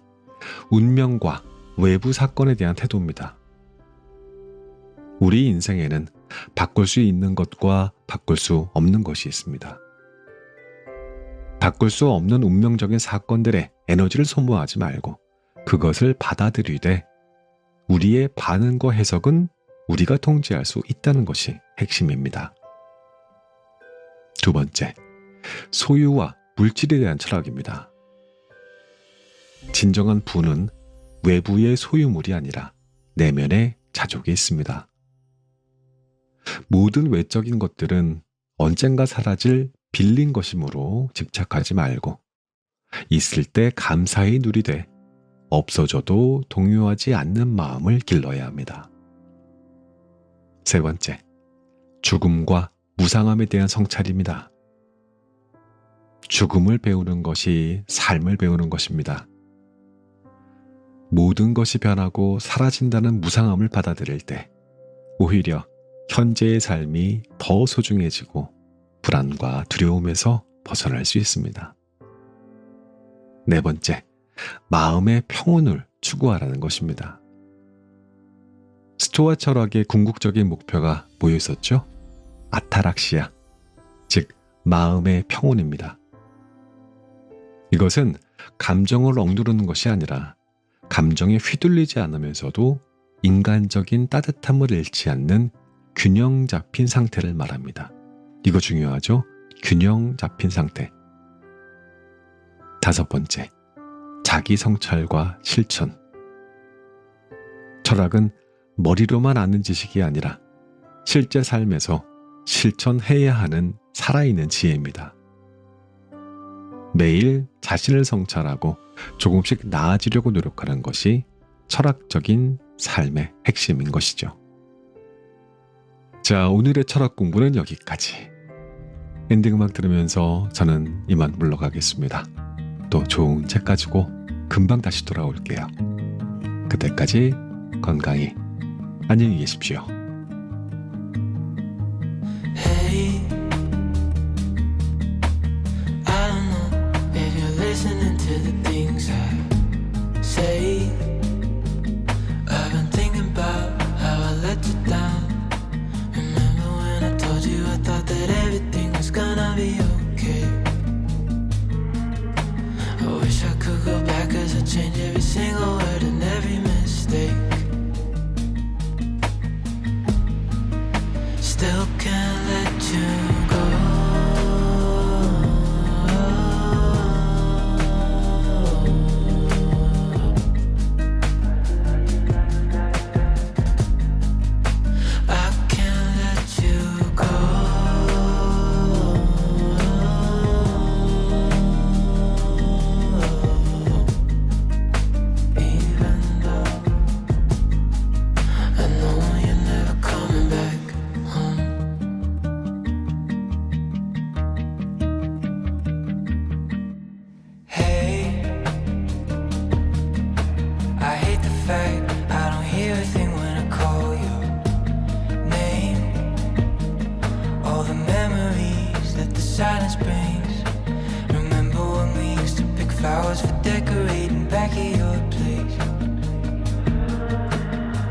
운명과 외부 사건에 대한 태도입니다. 우리 인생에는 바꿀 수 있는 것과 바꿀 수 없는 것이 있습니다. 바꿀 수 없는 운명적인 사건들에 에너지를 소모하지 말고 그것을 받아들이되 우리의 반응과 해석은 우리가 통제할 수 있다는 것이 핵심입니다. 두 번째, 소유와 물질에 대한 철학입니다. 진정한 부는 외부의 소유물이 아니라 내면의 자족에 있습니다. 모든 외적인 것들은 언젠가 사라질 빌린 것이므로 집착하지 말고 있을 때 감사히 누리되 없어져도 동요하지 않는 마음을 길러야 합니다. 세 번째, 죽음과 무상함에 대한 성찰입니다. 죽음을 배우는 것이 삶을 배우는 것입니다. 모든 것이 변하고 사라진다는 무상함을 받아들일 때 오히려 현재의 삶이 더 소중해지고 불안과 두려움에서 벗어날 수 있습니다. 네 번째, 마음의 평온을 추구하라는 것입니다. 스토아 철학의 궁극적인 목표가 뭐였었죠? 아타락시아, 즉 마음의 평온입니다. 이것은 감정을 억누르는 것이 아니라 감정에 휘둘리지 않으면서도 인간적인 따뜻함을 잃지 않는 균형 잡힌 상태를 말합니다. 이거 중요하죠? 균형 잡힌 상태. 다섯 번째, 자기 성찰과 실천. 철학은 머리로만 아는 지식이 아니라 실제 삶에서 실천해야 하는 살아있는 지혜입니다. 매일 자신을 성찰하고 조금씩 나아지려고 노력하는 것이 철학적인 삶의 핵심인 것이죠. 자, 오늘의 철학 공부는 여기까지. 엔딩 음악 들으면서 저는 이만 물러가겠습니다. 또 좋은 책 가지고 금방 다시 돌아올게요. 그때까지 건강히 안녕히 계십시오. Hey, I don't know if you're listening to the things I say. I've been thinking about how I let you down. Remember when I told you I thought that everything was gonna be okay? I wish I could go back, 'cause I change every single word and every mistake. fact I don't hear a thing when I call your name. All the memories that the silence brings. Remember when we used to pick flowers for decorating back at your place?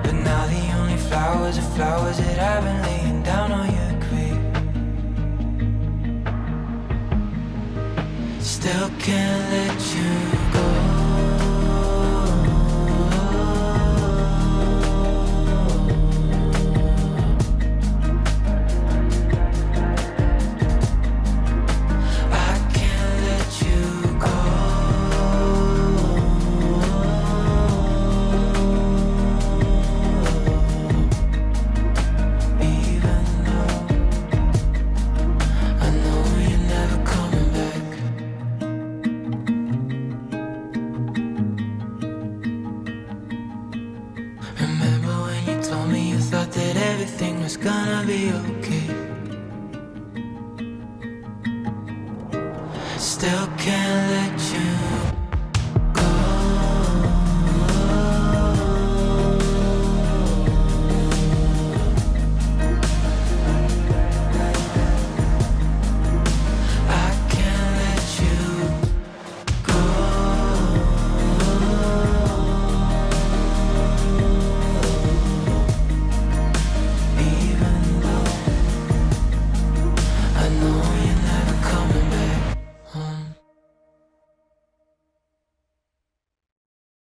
But now the only flowers are flowers that I've been laying down on your grave. Still can't let you go. I can't let you go. Even though I know you're never coming back. Remember when you told me you thought that everything was gonna be okay? Still can't let you